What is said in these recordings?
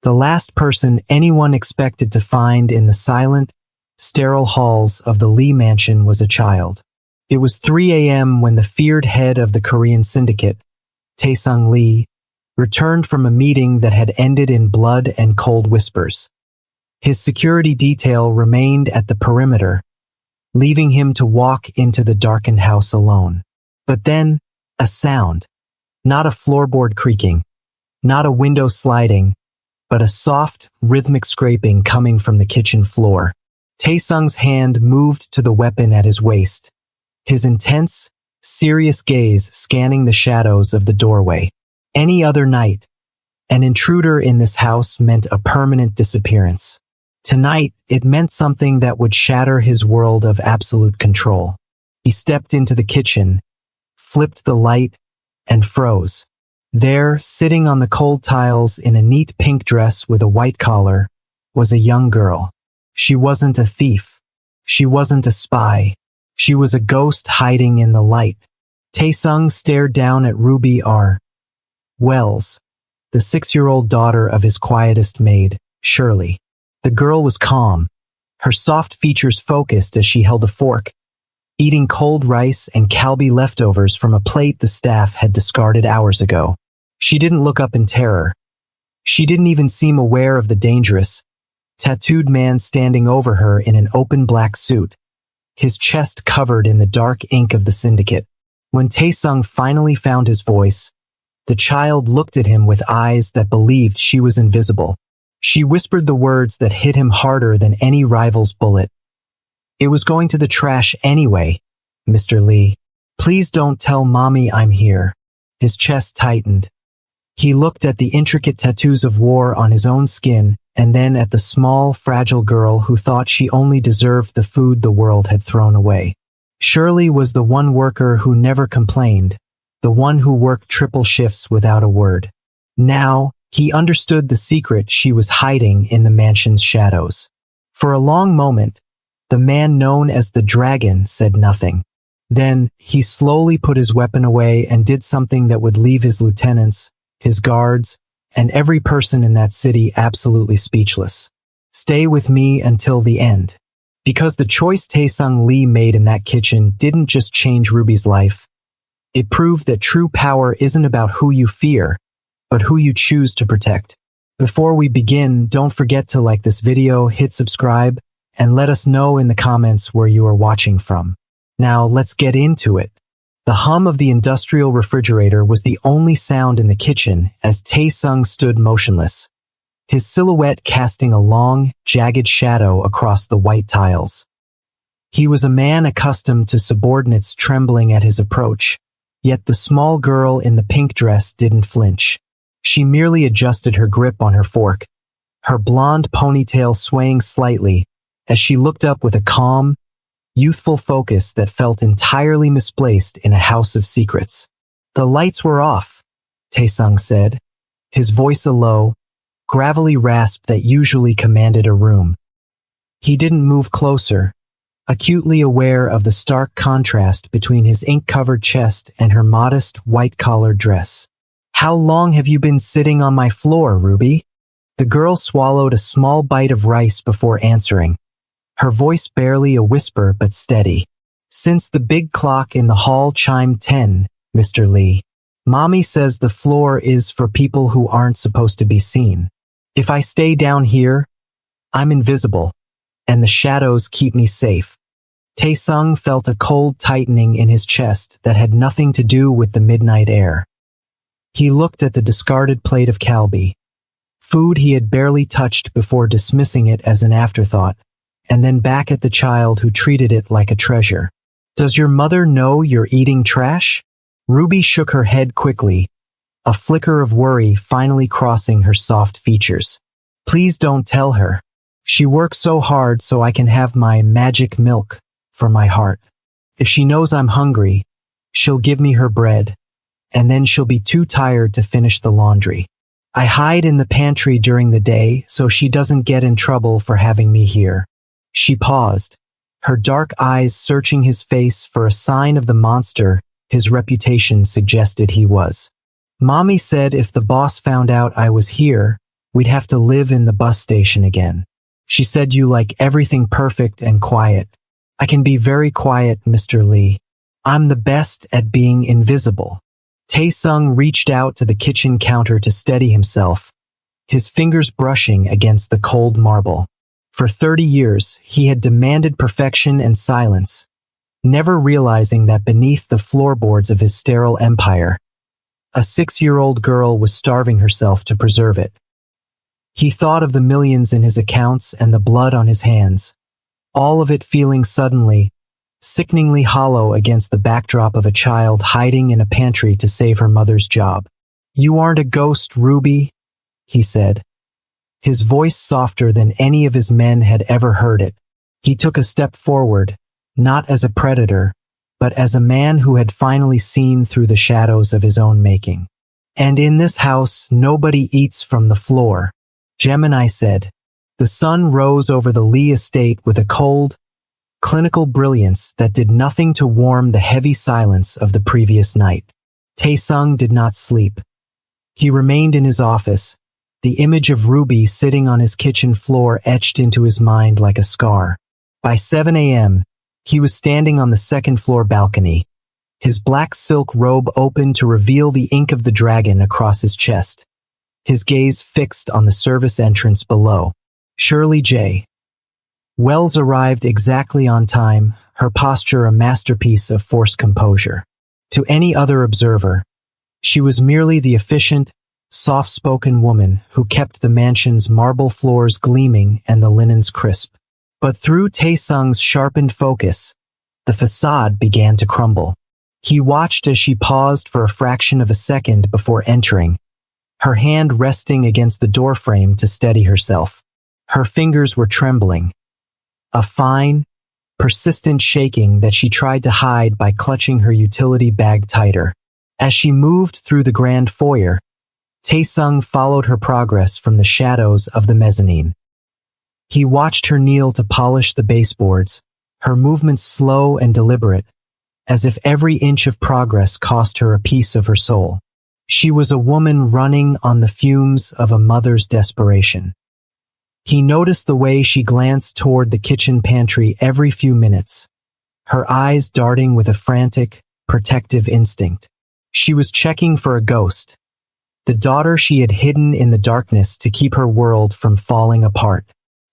The last person anyone expected to find in the silent, sterile halls of the Lee mansion was a child. It was 3 a.m. when the feared head of the Korean syndicate, Tae-sung Lee, returned from a meeting that had ended in blood and cold whispers. His security detail remained at the perimeter, leaving him to walk into the darkened house alone. But then, a sound. Not a floorboard creaking, not a window sliding, but a soft, rhythmic scraping coming from the kitchen floor. Tae-sung's hand moved to the weapon at his waist, his intense, serious gaze scanning the shadows of the doorway. Any other night, an intruder in this house meant a permanent disappearance. Tonight, it meant something that would shatter his world of absolute control. He stepped into the kitchen, flipped the light, and froze. There, sitting on the cold tiles in a neat pink dress with a white collar, was a young girl. She wasn't a thief. She wasn't a spy. She was a ghost hiding in the light. Tae-sung stared down at Ruby R. Wells, the 6-year-old daughter of his quietest maid, Shirley. The girl was calm, her soft features focused as she held a fork, eating cold rice and kalbi leftovers from a plate the staff had discarded hours ago. She didn't look up in terror. She didn't even seem aware of the dangerous, tattooed man standing over her in an open black suit, his chest covered in the dark ink of the syndicate. When Tae-sung finally found his voice, the child looked at him with eyes that believed she was invisible. She whispered the words that hit him harder than any rival's bullet. It was going to the trash anyway, Mr. Lee. Please don't tell Mommy I'm here. His chest tightened. He looked at the intricate tattoos of war on his own skin, and then at the small, fragile girl who thought she only deserved the food the world had thrown away. Shirley was the one worker who never complained, the one who worked triple shifts without a word. Now, he understood the secret she was hiding in the mansion's shadows. For a long moment, the man known as the Dragon said nothing. Then, he slowly put his weapon away and did something that would leave his lieutenants, his guards, and every person in that city absolutely speechless. Stay with me until the end. Because the choice Tae-sung Lee made in that kitchen didn't just change Ruby's life. It proved that true power isn't about who you fear, but who you choose to protect. Before we begin, don't forget to like this video, hit subscribe, and let us know in the comments where you are watching from. Now let's get into it. The hum of the industrial refrigerator was the only sound in the kitchen as Tae-sung stood motionless, his silhouette casting a long, jagged shadow across the white tiles. He was a man accustomed to subordinates trembling at his approach, yet the small girl in the pink dress didn't flinch. She merely adjusted her grip on her fork, her blonde ponytail swaying slightly as she looked up with a calm, youthful focus that felt entirely misplaced in a house of secrets. The lights were off, Tae-sung said, his voice a low, gravelly rasp that usually commanded a room. He didn't move closer, acutely aware of the stark contrast between his ink-covered chest and her modest, white-collared dress. How long have you been sitting on my floor, Ruby? The girl swallowed a small bite of rice before answering, her voice barely a whisper but steady. Since the big clock in the hall chimed 10, Mr. Lee. Mommy says the floor is for people who aren't supposed to be seen. If I stay down here, I'm invisible, and the shadows keep me safe. Tae-sung felt a cold tightening in his chest that had nothing to do with the midnight air. He looked at the discarded plate of kalbi, food he had barely touched before dismissing it as an afterthought, and then back at the child who treated it like a treasure. Does your mother know you're eating trash? Ruby shook her head quickly, a flicker of worry finally crossing her soft features. Please don't tell her. She works so hard so I can have my magic milk for my heart. If she knows I'm hungry, she'll give me her bread, and then she'll be too tired to finish the laundry. I hide in the pantry during the day so she doesn't get in trouble for having me here. She paused, her dark eyes searching his face for a sign of the monster his reputation suggested he was. Mommy said if the boss found out I was here, we'd have to live in the bus station again. She said you like everything perfect and quiet. I can be very quiet, Mr. Lee. I'm the best at being invisible. Tae-sung reached out to the kitchen counter to steady himself, his fingers brushing against the cold marble. For 30 years, he had demanded perfection and silence, never realizing that beneath the floorboards of his sterile empire, a 6-year-old girl was starving herself to preserve it. He thought of the millions in his accounts and the blood on his hands, all of it feeling suddenly, sickeningly hollow against the backdrop of a child hiding in a pantry to save her mother's job. "You aren't a ghost, Ruby," he said, his voice softer than any of his men had ever heard it. He took a step forward, not as a predator, but as a man who had finally seen through the shadows of his own making. "And in this house, nobody eats from the floor," Gemini said. The sun rose over the Lee estate with a cold, clinical brilliance that did nothing to warm the heavy silence of the previous night. Tae-sung did not sleep. He remained in his office, the image of Ruby sitting on his kitchen floor etched into his mind like a scar. By 7 a.m., he was standing on the second-floor balcony, his black silk robe open to reveal the ink of the dragon across his chest, his gaze fixed on the service entrance below. Shirley J. Wells arrived exactly on time, her posture a masterpiece of forced composure. To any other observer, she was merely the efficient, soft-spoken woman who kept the mansion's marble floors gleaming and the linens crisp. But through Tae-sung's sharpened focus, the facade began to crumble. He watched as she paused for a fraction of a second before entering, her hand resting against the doorframe to steady herself. Her fingers were trembling, a fine, persistent shaking that she tried to hide by clutching her utility bag tighter. As she moved through the grand foyer, Tae-sung followed her progress from the shadows of the mezzanine. He watched her kneel to polish the baseboards, her movements slow and deliberate, as if every inch of progress cost her a piece of her soul. She was a woman running on the fumes of a mother's desperation. He noticed the way she glanced toward the kitchen pantry every few minutes, her eyes darting with a frantic, protective instinct. She was checking for a ghost, the daughter she had hidden in the darkness to keep her world from falling apart.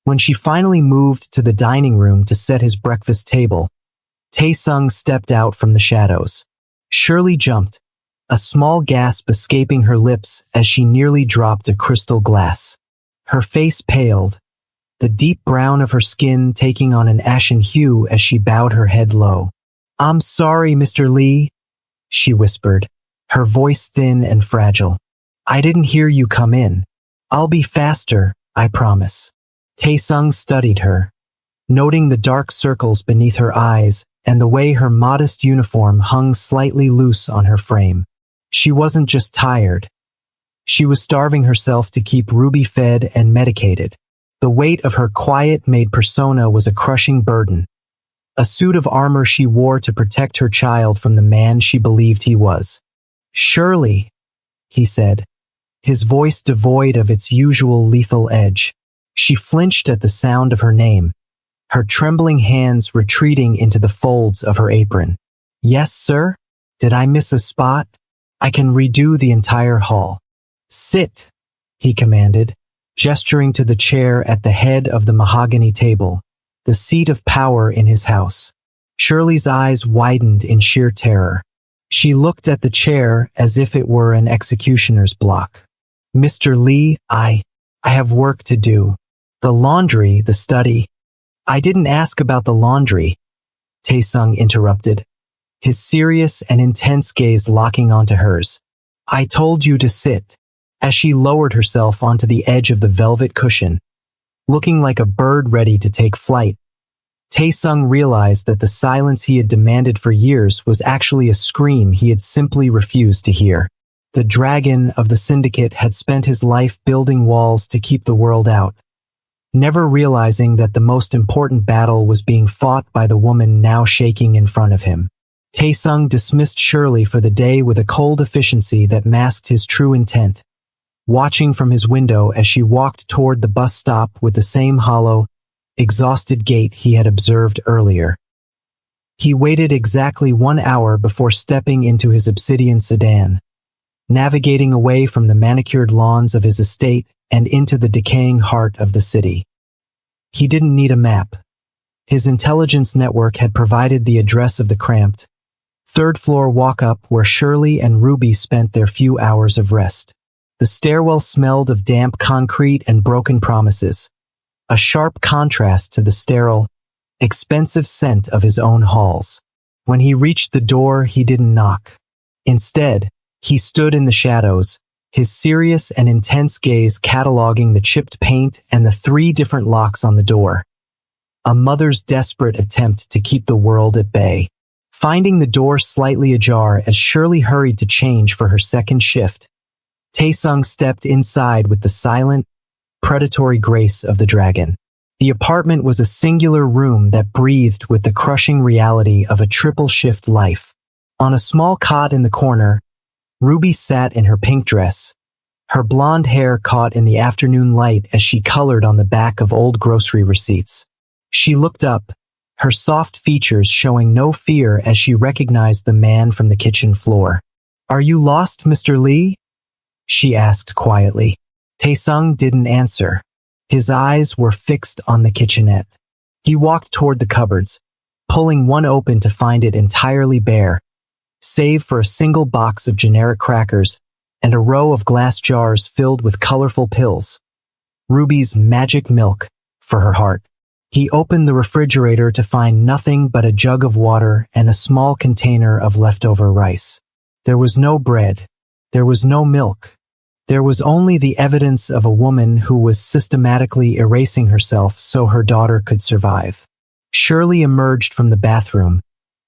When she finally moved to the dining room to set his breakfast table, Tae-sung stepped out from the shadows. Shirley jumped, a small gasp escaping her lips as she nearly dropped a crystal glass. Her face paled, the deep brown of her skin taking on an ashen hue as she bowed her head low. "I'm sorry, Mr. Lee," she whispered, her voice thin and fragile. "I didn't hear you come in. I'll be faster, I promise." Tae-sung studied her, noting the dark circles beneath her eyes and the way her modest uniform hung slightly loose on her frame. She wasn't just tired. She was starving herself to keep Ruby fed and medicated. The weight of her quiet maid persona was a crushing burden, a suit of armor she wore to protect her child from the man she believed he was. "Shirley," he said, his voice devoid of its usual lethal edge. She flinched at the sound of her name, her trembling hands retreating into the folds of her apron. "Yes, sir? Did I miss a spot? I can redo the entire hall." "Sit," he commanded, gesturing to the chair at the head of the mahogany table, the seat of power in his house. Shirley's eyes widened in sheer terror. She looked at the chair as if it were an executioner's block. "Mr. Lee, I have work to do. The laundry, the study." "I didn't ask about the laundry," Tae-sung interrupted, his serious and intense gaze locking onto hers. "I told you to sit." As she lowered herself onto the edge of the velvet cushion, looking like a bird ready to take flight, Tae-sung realized that the silence he had demanded for years was actually a scream he had simply refused to hear. The dragon of the syndicate had spent his life building walls to keep the world out, never realizing that the most important battle was being fought by the woman now shaking in front of him. Tae-sung dismissed Shirley for the day with a cold efficiency that masked his true intent. watching from his window as she walked toward the bus stop with the same hollow, exhausted gait he had observed earlier. He waited exactly 1 hour before stepping into his obsidian sedan, navigating away from the manicured lawns of his estate and into the decaying heart of the city. He didn't need a map. His intelligence network had provided the address of the cramped, third-floor walk-up where Shirley and Ruby spent their few hours of rest. The stairwell smelled of damp concrete and broken promises, a sharp contrast to the sterile, expensive scent of his own halls. When he reached the door, he didn't knock. Instead, he stood in the shadows, his serious and intense gaze cataloging the chipped paint and the 3 different locks on the door. A mother's desperate attempt to keep the world at bay. Finding the door slightly ajar as Shirley hurried to change for her second shift, Taesung stepped inside with the silent, predatory grace of the dragon. The apartment was a singular room that breathed with the crushing reality of a triple-shift life. On a small cot in the corner, Ruby sat in her pink dress, her blonde hair caught in the afternoon light as she colored on the back of old grocery receipts. She looked up, her soft features showing no fear as she recognized the man from the kitchen floor. "Are you lost, Mr. Lee?" she asked quietly. Taesung didn't answer. His eyes were fixed on the kitchenette. He walked toward the cupboards, pulling one open to find it entirely bare, save for a single box of generic crackers and a row of glass jars filled with colorful pills. Ruby's magic milk for her heart. He opened the refrigerator to find nothing but a jug of water and a small container of leftover rice. There was no bread. There was no milk. There was only the evidence of a woman who was systematically erasing herself so her daughter could survive. Shirley emerged from the bathroom,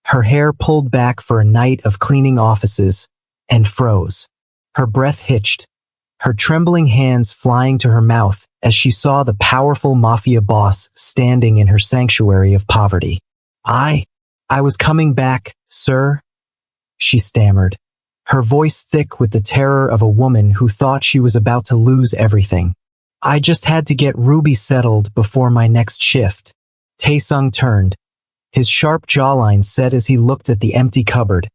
her hair pulled back for a night of cleaning offices, and froze. Her breath hitched, her trembling hands flying to her mouth as she saw the powerful Mafia boss standing in her sanctuary of poverty. I was coming back, sir," she stammered, her voice thick with the terror of a woman who thought she was about to lose everything. "I just had to get Ruby settled before my next shift." Taesung turned, his sharp jawline set as he looked at the empty cupboard,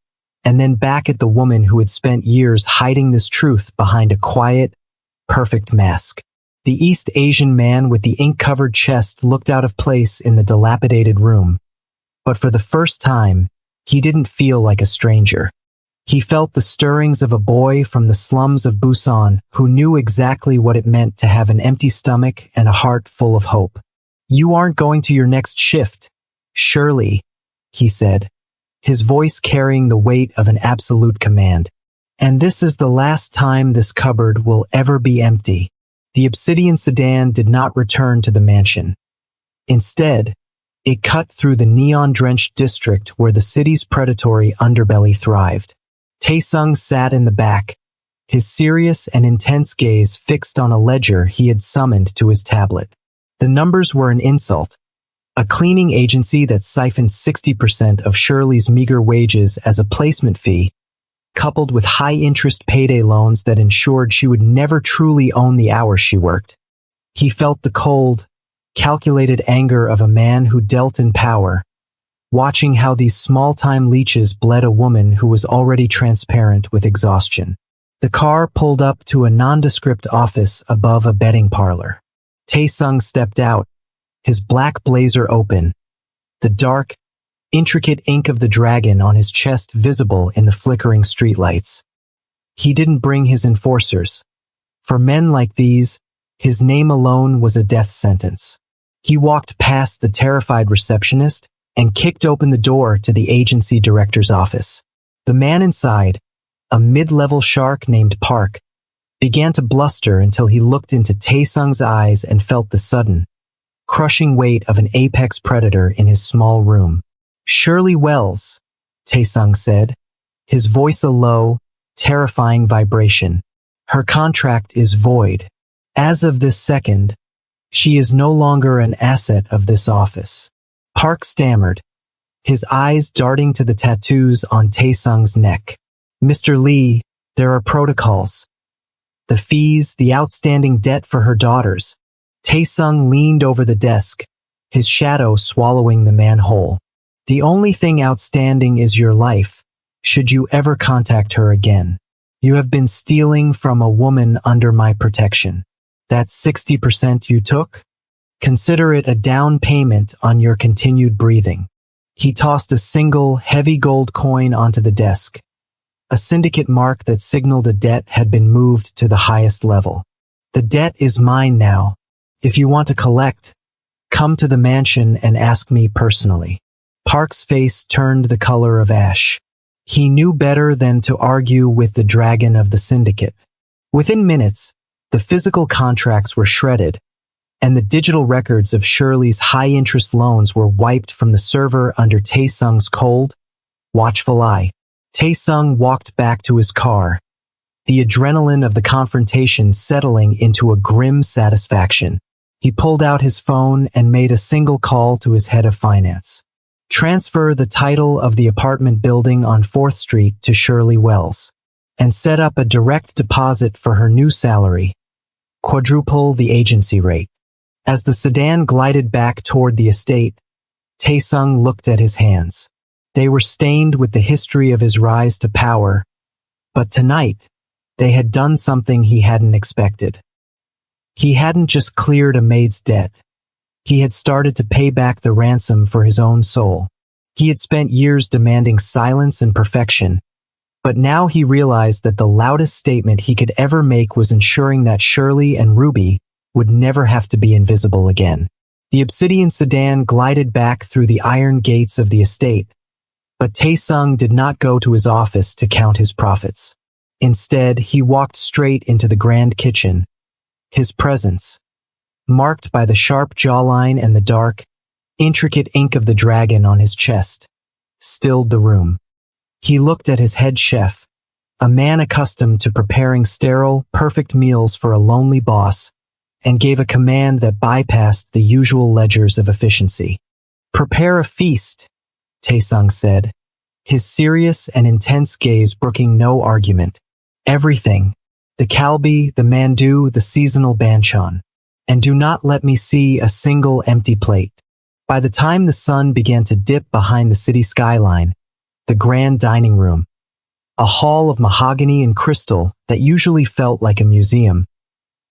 and then back at the woman who had spent years hiding this truth behind a quiet, perfect mask. The East Asian man with the ink-covered chest looked out of place in the dilapidated room, but for the first time, he didn't feel like a stranger. He felt the stirrings of a boy from the slums of Busan who knew exactly what it meant to have an empty stomach and a heart full of hope. "You aren't going to your next shift, Shirley," he said, his voice carrying the weight of an absolute command. "And this is the last time this cupboard will ever be empty." The obsidian sedan did not return to the mansion. Instead, it cut through the neon-drenched district where the city's predatory underbelly thrived. Taesung sat in the back, his serious and intense gaze fixed on a ledger he had summoned to his tablet. The numbers were an insult. A cleaning agency that siphoned 60% of Shirley's meager wages as a placement fee, coupled with high-interest payday loans that ensured she would never truly own the hours she worked. He felt the cold, calculated anger of a man who dealt in power, watching how these small-time leeches bled a woman who was already transparent with exhaustion. The car pulled up to a nondescript office above a betting parlor. Taesung stepped out, his black blazer open, the dark, intricate ink of the dragon on his chest visible in the flickering streetlights. He didn't bring his enforcers. For men like these, his name alone was a death sentence. He walked past the terrified receptionist and kicked open the door to the agency director's office. The man inside, a mid-level shark named Park, began to bluster until he looked into Taesung's eyes and felt the sudden, crushing weight of an apex predator in his small room. "Shirley Wells," Taesung said, his voice a low, terrifying vibration. "Her contract is void. As of this second, she is no longer an asset of this office." Park stammered, his eyes darting to the tattoos on Taesung's neck. "Mr. Lee, there are protocols." the fees, the outstanding debt for her daughters. Taesung leaned over the desk, his shadow swallowing the man whole. The only thing outstanding is your life, should you ever contact her again. You have been stealing from a woman under my protection. That 60% you took? Consider it a down payment on your continued breathing. He tossed a single, heavy gold coin onto the desk, a syndicate mark that signaled a debt had been moved to the highest level. The debt is mine now. If you want to collect, come to the mansion and ask me personally. Park's face turned the color of ash. He knew better than to argue with the dragon of the syndicate. Within minutes, the physical contracts were shredded, and the digital records of Shirley's high-interest loans were wiped from the server under Taesung's cold, watchful eye. Taesung walked back to his car, the adrenaline of the confrontation settling into a grim satisfaction. He pulled out his phone and made a single call to his head of finance. Transfer the title of the apartment building on 4th Street to Shirley Wells, and set up a direct deposit for her new salary, quadruple the agency rate. As the sedan glided back toward the estate, Taesung looked at his hands. They were stained with the history of his rise to power, but tonight, they had done something he hadn't expected. He hadn't just cleared a maid's debt. He had started to pay back the ransom for his own soul. He had spent years demanding silence and perfection, but now he realized that the loudest statement he could ever make was ensuring that Shirley and Ruby would never have to be invisible again. The obsidian sedan glided back through the iron gates of the estate, but Taesung did not go to his office to count his profits. Instead, he walked straight into the grand kitchen. His presence, marked by the sharp jawline and the dark, intricate ink of the dragon on his chest, stilled the room. He looked at his head chef, a man accustomed to preparing sterile, perfect meals for a lonely boss, and gave a command that bypassed the usual ledgers of efficiency. "Prepare a feast," Taesung said, his serious and intense gaze brooking no argument. "Everything. The kalbi, the mandu, the seasonal banchan. And do not let me see a single empty plate." By the time the sun began to dip behind the city skyline, the grand dining room, a hall of mahogany and crystal that usually felt like a museum,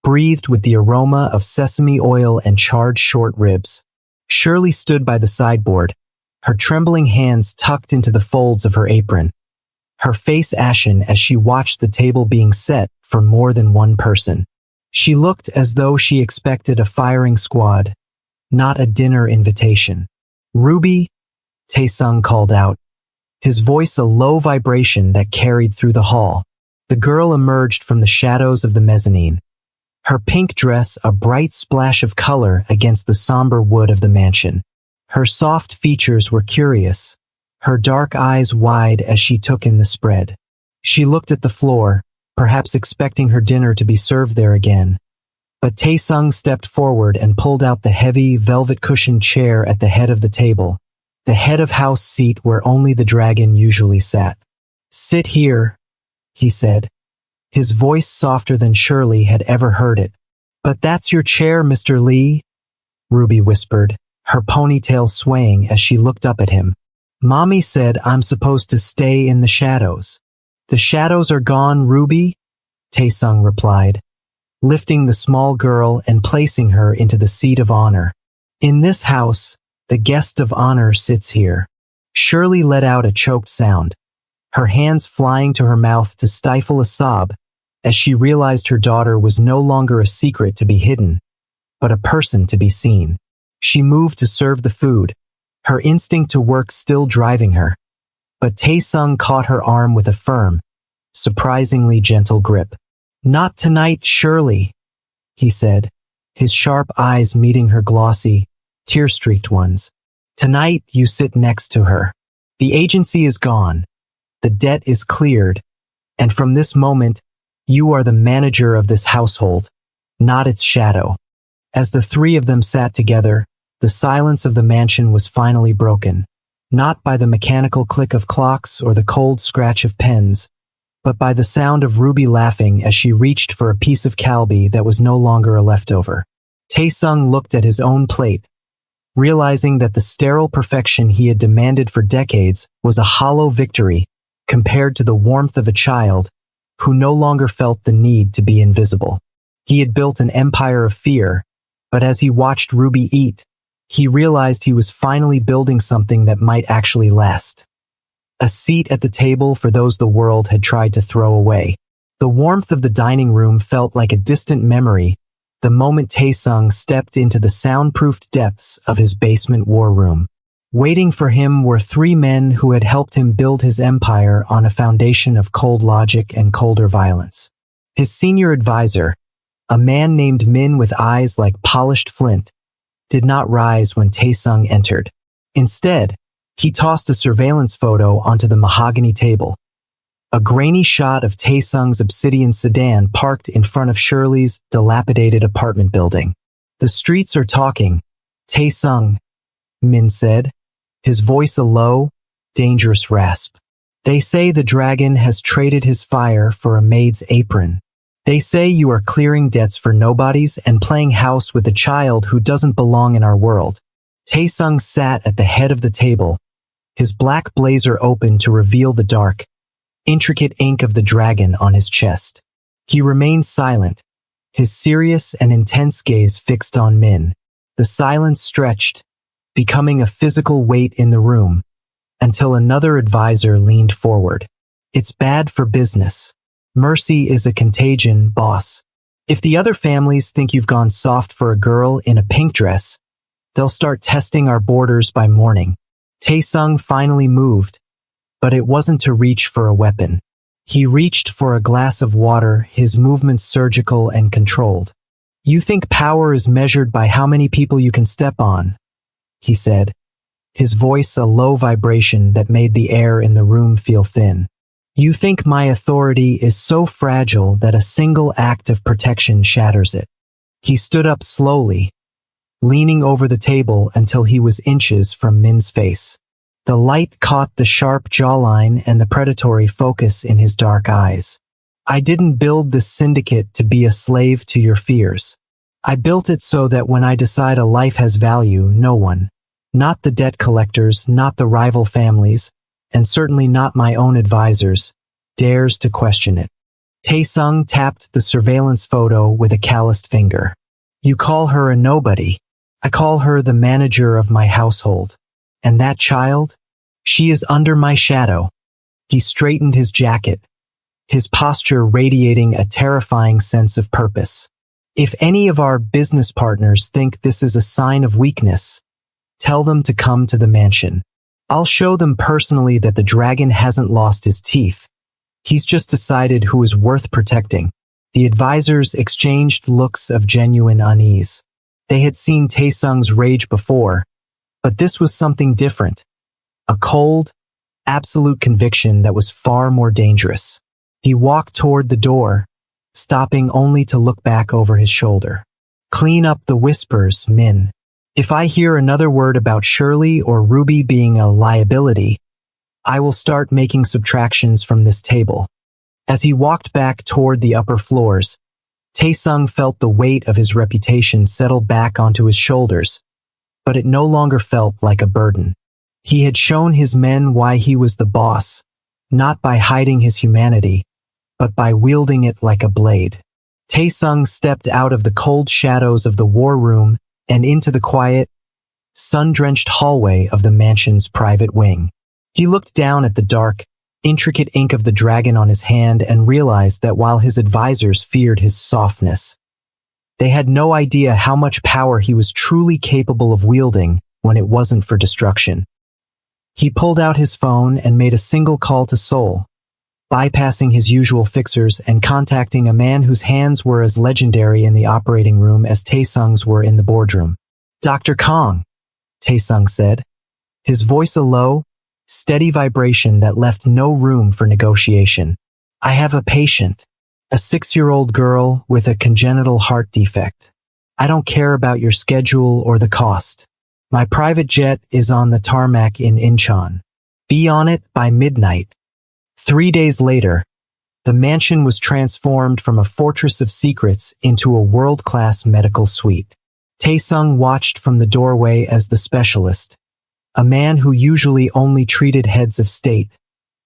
breathed with the aroma of sesame oil and charred short ribs. Shirley stood by the sideboard, her trembling hands tucked into the folds of her apron, her face ashen as she watched the table being set for more than one person. She looked as though she expected a firing squad, not a dinner invitation. "Ruby," Taesung called out, his voice a low vibration that carried through the hall. The girl emerged from the shadows of the mezzanine, her pink dress a bright splash of color against the somber wood of the mansion. Her soft features were curious, her dark eyes wide as she took in the spread. She looked at the floor, perhaps expecting her dinner to be served there again. But Taesung stepped forward and pulled out the heavy, velvet-cushioned chair at the head of the table, the head of house seat where only the dragon usually sat. "Sit here," he said, his voice softer than Shirley had ever heard it. "But that's your chair, Mr. Lee," Ruby whispered, her ponytail swaying as she looked up at him. "Mommy said I'm supposed to stay in the shadows." "The shadows are gone, Ruby," Taesung replied, lifting the small girl and placing her into the seat of honor. "In this house, the guest of honor sits here." Shirley let out a choked sound, her hands flying to her mouth to stifle a sob as she realized her daughter was no longer a secret to be hidden, but a person to be seen. She moved to serve the food, her instinct to work still driving her. But Taesung caught her arm with a firm, surprisingly gentle grip. "Not tonight, Shirley," he said, his sharp eyes meeting her glossy, tear-streaked ones. "Tonight you sit next to her. The agency is gone, the debt is cleared, and from this moment, you are the manager of this household, not its shadow." As the three of them sat together, the silence of the mansion was finally broken, not by the mechanical click of clocks or the cold scratch of pens, but by the sound of Ruby laughing as she reached for a piece of kalbi that was no longer a leftover. Taesung looked at his own plate, realizing that the sterile perfection he had demanded for decades was a hollow victory compared to the warmth of a child who no longer felt the need to be invisible. He had built an empire of fear, but as he watched Ruby eat, he realized he was finally building something that might actually last. A seat at the table for those the world had tried to throw away. The warmth of the dining room felt like a distant memory the moment Taesung stepped into the soundproofed depths of his basement war room. Waiting for him were 3 men who had helped him build his empire on a foundation of cold logic and colder violence. His senior advisor, a man named Min with eyes like polished flint, did not rise when Taesung entered. Instead, he tossed a surveillance photo onto the mahogany table. A grainy shot of Taesung's obsidian sedan parked in front of Shirley's dilapidated apartment building. "The streets are talking, Taesung," Min said, his voice a low, dangerous rasp. "They say the dragon has traded his fire for a maid's apron. They say you are clearing debts for nobodies and playing house with a child who doesn't belong in our world." Taesung sat at the head of the table, his black blazer open to reveal the dark, intricate ink of the dragon on his chest. He remained silent, his serious and intense gaze fixed on Min. The silence stretched, becoming a physical weight in the room, until another advisor leaned forward. "It's bad for business. Mercy is a contagion, boss. If the other families think you've gone soft for a girl in a pink dress, they'll start testing our borders by morning." Taesung finally moved, but it wasn't to reach for a weapon. He reached for a glass of water, his movements surgical and controlled. "You think power is measured by how many people you can step on," he said, his voice a low vibration that made the air in the room feel thin. "You think my authority is so fragile that a single act of protection shatters it." He stood up slowly, leaning over the table until he was inches from Min's face. The light caught the sharp jawline and the predatory focus in his dark eyes. "I didn't build this syndicate to be a slave to your fears. I built it so that when I decide a life has value, no one, not the debt collectors, not the rival families, and certainly not my own advisors, dares to question it." Taesung tapped the surveillance photo with a calloused finger. "You call her a nobody. I call her the manager of my household. And that child? She is under my shadow." He straightened his jacket, his posture radiating a terrifying sense of purpose. "If any of our business partners think this is a sign of weakness, tell them to come to the mansion. I'll show them personally that the dragon hasn't lost his teeth. He's just decided who is worth protecting." The advisors exchanged looks of genuine unease. They had seen Taesung's rage before, but this was something different. A cold, absolute conviction that was far more dangerous. He walked toward the door, stopping only to look back over his shoulder. "Clean up the whispers, Min. If I hear another word about Shirley or Ruby being a liability, I will start making subtractions from this table." As he walked back toward the upper floors, Taesung felt the weight of his reputation settle back onto his shoulders, but it no longer felt like a burden. He had shown his men why he was the boss, not by hiding his humanity, but by wielding it like a blade. Taesung stepped out of the cold shadows of the war room and into the quiet, sun-drenched hallway of the mansion's private wing. He looked down at the dark, intricate ink of the dragon on his hand and realized that while his advisors feared his softness, they had no idea how much power he was truly capable of wielding when it wasn't for destruction. He pulled out his phone and made a single call to Seoul, bypassing his usual fixers and contacting a man whose hands were as legendary in the operating room as Taesung's were in the boardroom. "Dr. Kong," Taesung said, his voice a low, steady vibration that left no room for negotiation. "I have a patient, a 6-year-old girl with a congenital heart defect. I don't care about your schedule or the cost. My private jet is on the tarmac in Incheon. Be on it by midnight." 3 days later, The mansion was transformed from a fortress of secrets into a world-class medical suite. Taesung watched from the doorway as the specialist, a man who usually only treated heads of state,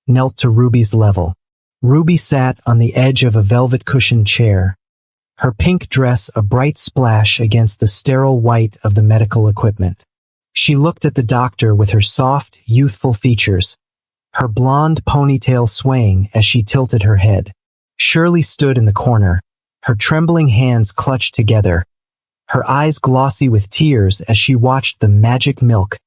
knelt to Ruby's level. Ruby sat on the edge of a velvet-cushioned chair, her pink dress a bright splash against the sterile white of the medical equipment. She looked at the doctor with her soft, youthful features, her blonde ponytail swaying as she tilted her head. Shirley stood in the corner, her trembling hands clutched together, her eyes glossy with tears as she watched the magic milk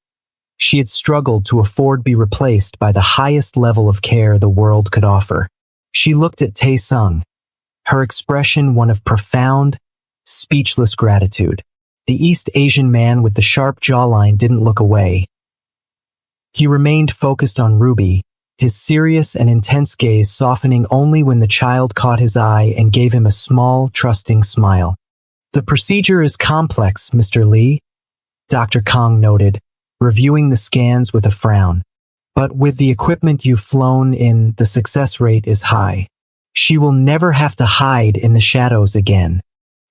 she had struggled to afford be replaced by the highest level of care the world could offer. She looked at Taesung, her expression one of profound, speechless gratitude. The East Asian man with the sharp jawline didn't look away. He remained focused on Ruby, his serious and intense gaze softening only when the child caught his eye and gave him a small, trusting smile. "The procedure is complex, Mr. Lee," Dr. Kong noted, reviewing the scans with a frown. "But with the equipment you've flown in, the success rate is high. She will never have to hide in the shadows again."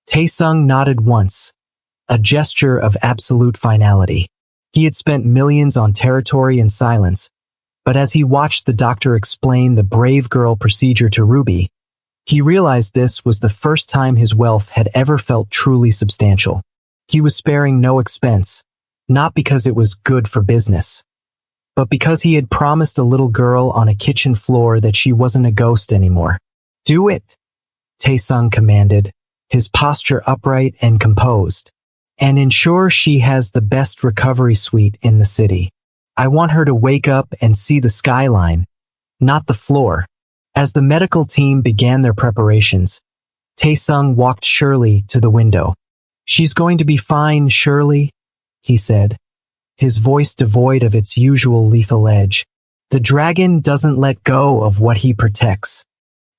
Taesung nodded once, a gesture of absolute finality. He had spent millions on territory and silence, but as he watched the doctor explain the brave girl procedure to Ruby, he realized this was the first time his wealth had ever felt truly substantial. He was sparing no expense, not because it was good for business, but because he had promised a little girl on a kitchen floor that she wasn't a ghost anymore. "Do it," Taesung commanded, his posture upright and composed. "And ensure she has the best recovery suite in the city. I want her to wake up and see the skyline, not the floor." As the medical team began their preparations, Taesung walked Shirley to the window. "She's going to be fine, Shirley," he said, his voice devoid of its usual lethal edge. "The dragon doesn't let go of what he protects."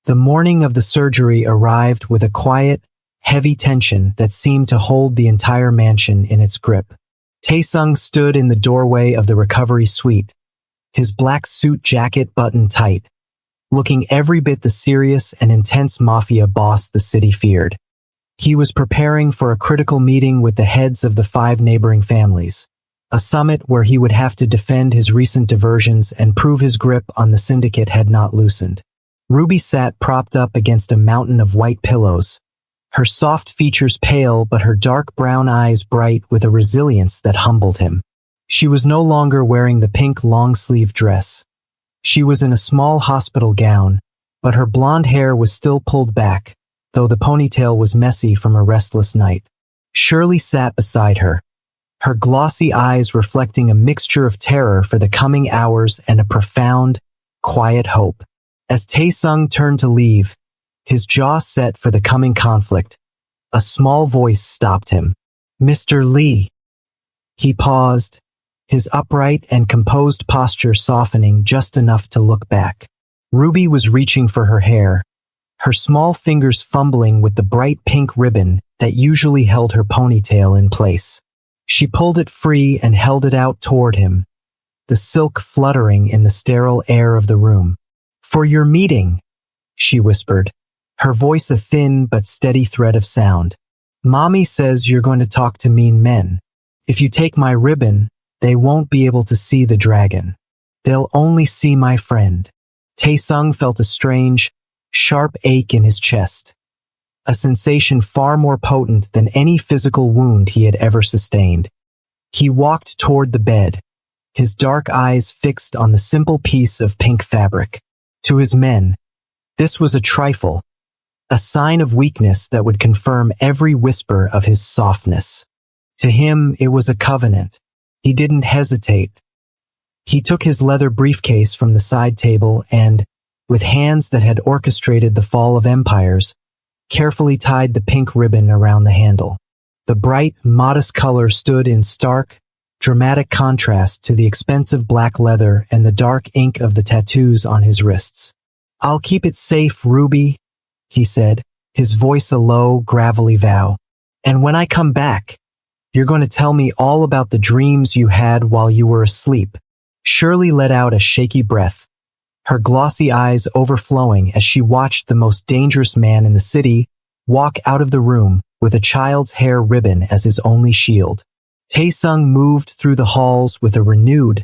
The morning of the surgery arrived with a quiet, heavy tension that seemed to hold the entire mansion in its grip. Taesung stood in the doorway of the recovery suite, his black suit jacket buttoned tight, looking every bit the serious and intense mafia boss the city feared. He was preparing for a critical meeting with the heads of the 5 neighboring families, a summit where he would have to defend his recent diversions and prove his grip on the syndicate had not loosened. Ruby sat propped up against a mountain of white pillows, her soft features pale but her dark brown eyes bright with a resilience that humbled him. She was no longer wearing the pink long-sleeve dress. She was in a small hospital gown, but her blonde hair was still pulled back, though the ponytail was messy from a restless night. Shirley sat beside her, her glossy eyes reflecting a mixture of terror for the coming hours and a profound, quiet hope. As Taesung turned to leave, his jaw set for the coming conflict, a small voice stopped him. "Mr. Lee." He paused, his upright and composed posture softening just enough to look back. Ruby was reaching for her hair, her small fingers fumbling with the bright pink ribbon that usually held her ponytail in place. She pulled it free and held it out toward him, the silk fluttering in the sterile air of the room. "For your meeting," she whispered, her voice a thin but steady thread of sound. "Mommy says you're going to talk to mean men. If you take my ribbon, they won't be able to see the dragon. They'll only see my friend." Taesung felt a strange, sharp ache in his chest, a sensation far more potent than any physical wound he had ever sustained. He walked toward the bed, his dark eyes fixed on the simple piece of pink fabric. To his men, this was a trifle, a sign of weakness that would confirm every whisper of his softness. To him, it was a covenant. He didn't hesitate. He took his leather briefcase from the side table and, with hands that had orchestrated the fall of empires, carefully tied the pink ribbon around the handle. The bright, modest color stood in stark, dramatic contrast to the expensive black leather and the dark ink of the tattoos on his wrists. "I'll keep it safe, Ruby," he said, his voice a low, gravelly vow. "And when I come back, you're going to tell me all about the dreams you had while you were asleep." Shirley let out a shaky breath, her glossy eyes overflowing as she watched the most dangerous man in the city walk out of the room with a child's hair ribbon as his only shield. Taesung moved through the halls with a renewed,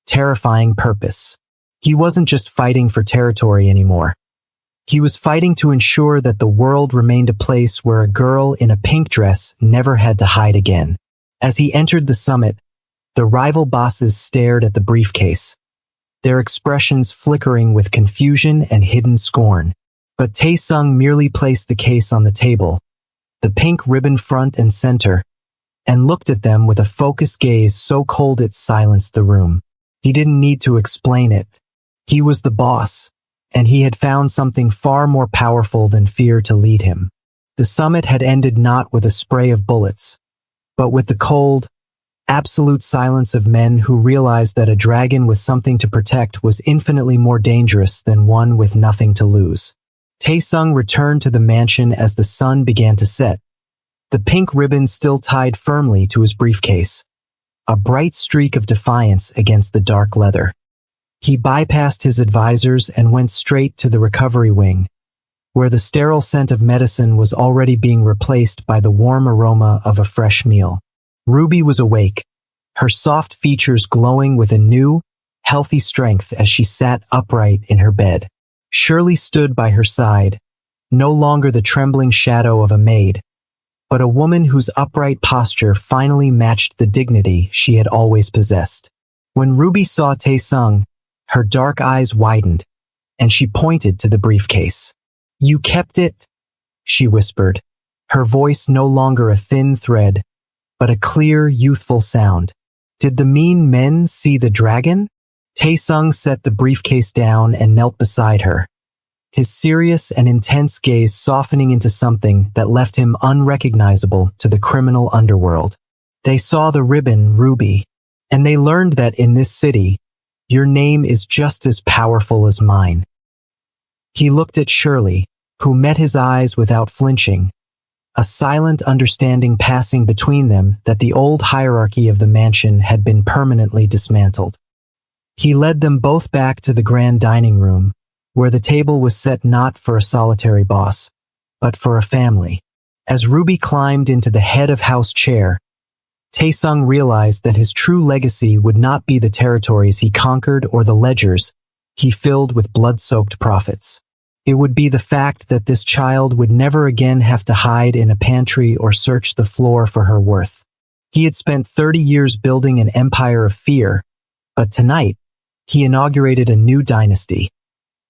terrifying purpose. He wasn't just fighting for territory anymore. He was fighting to ensure that the world remained a place where a girl in a pink dress never had to hide again. As he entered the summit, the rival bosses stared at the briefcase, their expressions flickering with confusion and hidden scorn. But Taesung merely placed the case on the table, the pink ribbon front and center, and looked at them with a focused gaze so cold it silenced the room. He didn't need to explain it. He was the boss, and he had found something far more powerful than fear to lead him. The summit had ended not with a spray of bullets, but with the cold, absolute silence of men who realized that a dragon with something to protect was infinitely more dangerous than one with nothing to lose. Taesung returned to the mansion as the sun began to set, the pink ribbon still tied firmly to his briefcase, a bright streak of defiance against the dark leather. He bypassed his advisors and went straight to the recovery wing, where the sterile scent of medicine was already being replaced by the warm aroma of a fresh meal. Ruby was awake, her soft features glowing with a new, healthy strength as she sat upright in her bed. Shirley stood by her side, no longer the trembling shadow of a maid, but a woman whose upright posture finally matched the dignity she had always possessed. When Ruby saw Taesung, her dark eyes widened, and she pointed to the briefcase. "You kept it?" she whispered, her voice no longer a thin thread, but a clear, youthful sound. "Did the mean men see the dragon?" Taesung set the briefcase down and knelt beside her, his serious and intense gaze softening into something that left him unrecognizable to the criminal underworld. "They saw the ribbon, Ruby, and they learned that in this city, your name is just as powerful as mine." He looked at Shirley, who met his eyes without flinching, a silent understanding passing between them that the old hierarchy of the mansion had been permanently dismantled. He led them both back to the grand dining room, where the table was set not for a solitary boss, but for a family. As Ruby climbed into the head of house chair, Taesung realized that his true legacy would not be the territories he conquered or the ledgers he filled with blood-soaked profits. It would be the fact that this child would never again have to hide in a pantry or search the floor for her worth. He had spent 30 years building an empire of fear, but tonight, he inaugurated a new dynasty,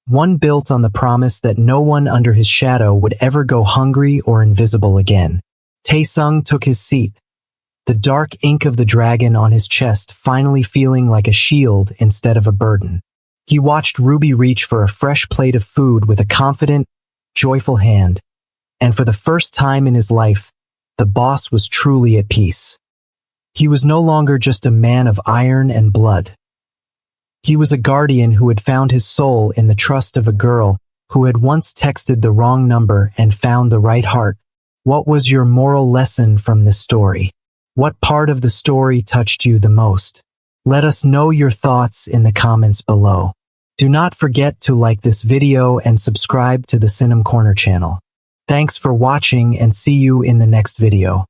one built on the promise that no one under his shadow would ever go hungry or invisible again. Taesung took his seat, the dark ink of the dragon on his chest finally feeling like a shield instead of a burden. He watched Ruby reach for a fresh plate of food with a confident, joyful hand, and for the first time in his life, the boss was truly at peace. He was no longer just a man of iron and blood. He was a guardian who had found his soul in the trust of a girl who had once texted the wrong number and found the right heart. What was your moral lesson from this story? What part of the story touched you the most? Let us know your thoughts in the comments below. Do not forget to like this video and subscribe to the Cinem Corner channel. Thanks for watching and see you in the next video.